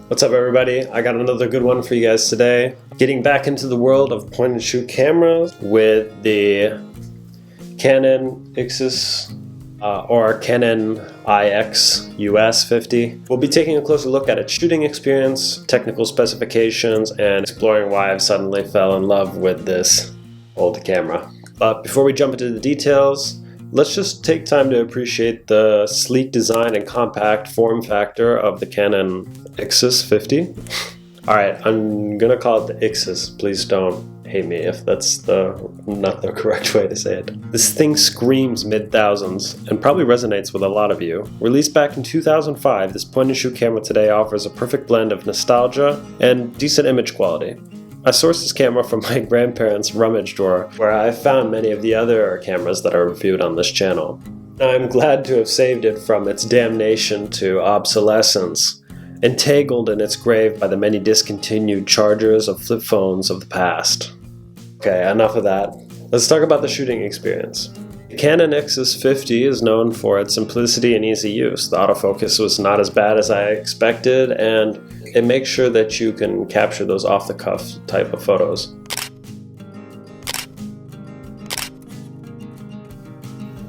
What's up everybody? I got another good one for you guys today. Getting back into the world of point and shoot cameras with the Canon IXUS or Canon IXUS 50. We'll be taking a closer look at its shooting experience, technical specifications, and exploring why I've suddenly fell in love with this old camera. But before we jump into the details, let's just take time to appreciate the sleek design and compact form factor of the Canon IXUS 50. Alright, I'm gonna call it the IXUS. Please don't hate me if that's not the correct way to say it. This thing screams mid-thousands and probably resonates with a lot of you. Released back in 2005, this point-and-shoot camera today offers a perfect blend of nostalgia and decent image quality. I sourced this camera from my grandparents' rummage drawer, where I found many of the other cameras that are reviewed on this channel. I'm glad to have saved it from its damnation to obsolescence, entangled in its grave by the many discontinued chargers of flip phones of the past. Okay, enough of that. Let's talk about the shooting experience. The Canon IXUS 50 is known for its simplicity and easy use. The autofocus was not as bad as I expected, and it makes sure that you can capture those off-the-cuff type of photos.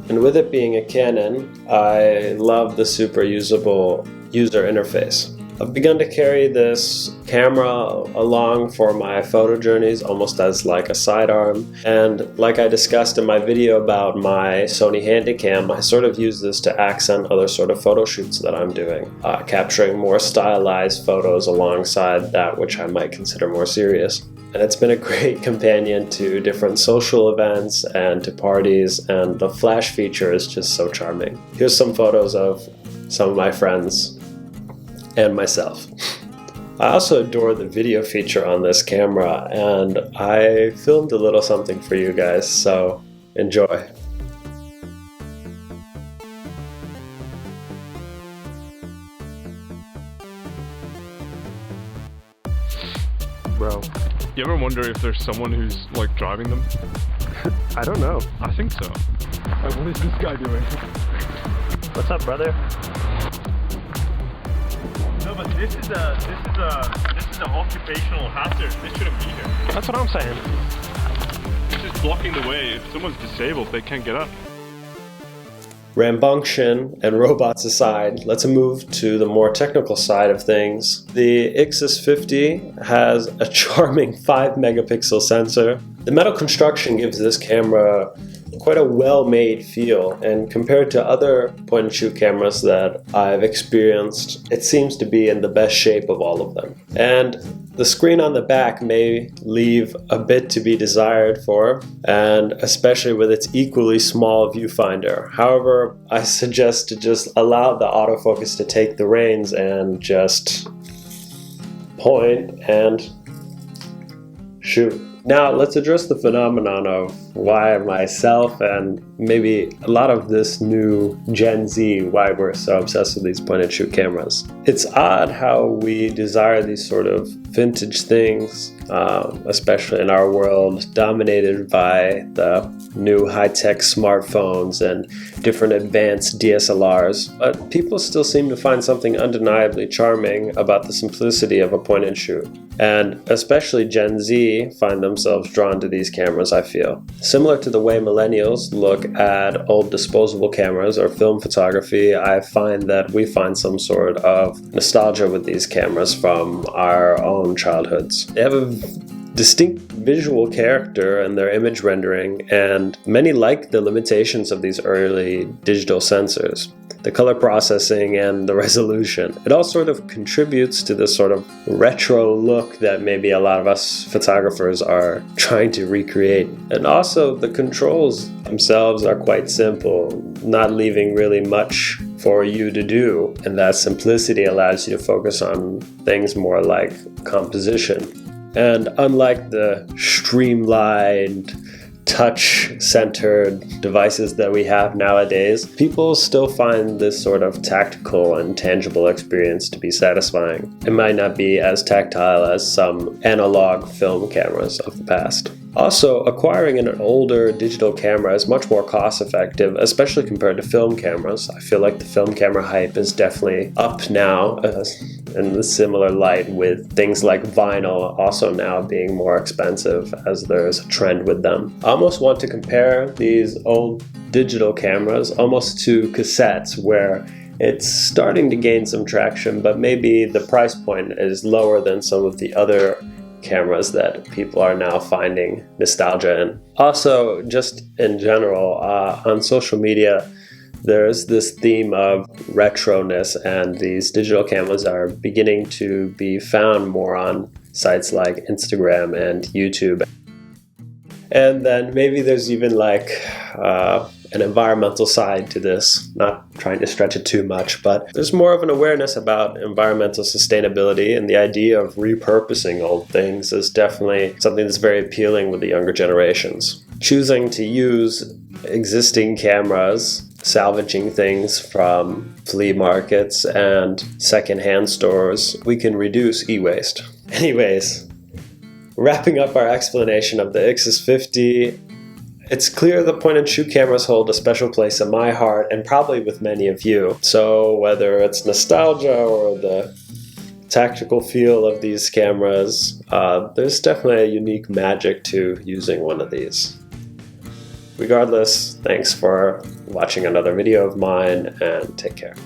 And with it being a Canon, I love the super usable user interface. I've begun to carry this camera along for my photo journeys almost as like a sidearm, and like I discussed in my video about my Sony Handycam, I sort of use this to accent other sort of photo shoots that I'm doing, capturing more stylized photos alongside that which I might consider more serious. And it's been a great companion to different social events and to parties, and the flash feature is just so charming. Here's some photos of some of my friends and myself. I also adore the video feature on this camera, and I filmed a little something for you guys, so enjoy. Bro, you ever wonder if there's someone who's like driving them? I don't know. I think so. Like, what is this guy doing? What's up, brother? No, but this is an occupational hazard. This shouldn't be here. That's what I'm saying. It's just blocking the way. If someone's disabled, they can't get up. Rambunctious and robots aside, let's move to the more technical side of things. The IXUS 50 has a charming 5-megapixel sensor. The metal construction gives this camera quite a well-made feel, and compared to other point-and-shoot cameras that I've experienced, it seems to be in the best shape of all of them. And the screen on the back may leave a bit to be desired for, and especially with its equally small viewfinder. However, I suggest to just allow the autofocus to take the reins and just point and shoot. Now let's address the phenomenon of why myself and maybe a lot of this new Gen Z, why we're so obsessed with these point-and-shoot cameras. It's odd how we desire these sort of vintage things, especially in our world dominated by the new high-tech smartphones and different advanced DSLRs, but people still seem to find something undeniably charming about the simplicity of a point-and-shoot. And especially Gen Z find themselves drawn to these cameras, I feel. Similar to the way millennials look at old disposable cameras or film photography, I find that we find some sort of nostalgia with these cameras from our own childhoods. They have a distinct visual character in their image rendering, and many like the limitations of these early digital sensors. The color processing and the resolution. It all sort of contributes to this sort of retro look that maybe a lot of us photographers are trying to recreate. And also the controls themselves are quite simple, not leaving really much for you to do. And that simplicity allows you to focus on things more like composition. And unlike the streamlined, touch-centered devices that we have nowadays, people still find this sort of tactical and tangible experience to be satisfying. It might not be as tactile as some analog film cameras of the past. Also, acquiring an older digital camera is much more cost-effective, especially compared to film cameras. I feel like the film camera hype is definitely up now, in the similar light with things like vinyl also now being more expensive as there's a trend with them. I almost want to compare these old digital cameras almost to cassettes, where it's starting to gain some traction, but maybe the price point is lower than some of the other cameras that people are now finding nostalgia in. Also, just in general, on social media, there's this theme of retroness, and these digital cameras are beginning to be found more on sites like Instagram and YouTube. And then maybe there's even like an environmental side to this, not trying to stretch it too much, but there's more of an awareness about environmental sustainability, and the idea of repurposing old things is definitely something that's very appealing with the younger generations. Choosing to use existing cameras, salvaging things from flea markets and secondhand stores, we can reduce e-waste. Anyways, wrapping up our explanation of the IXUS 50, it's clear the point-and-shoot cameras hold a special place in my heart and probably with many of you. So whether it's nostalgia or the tactical feel of these cameras, there's definitely a unique magic to using one of these. Regardless, thanks for watching another video of mine, and take care.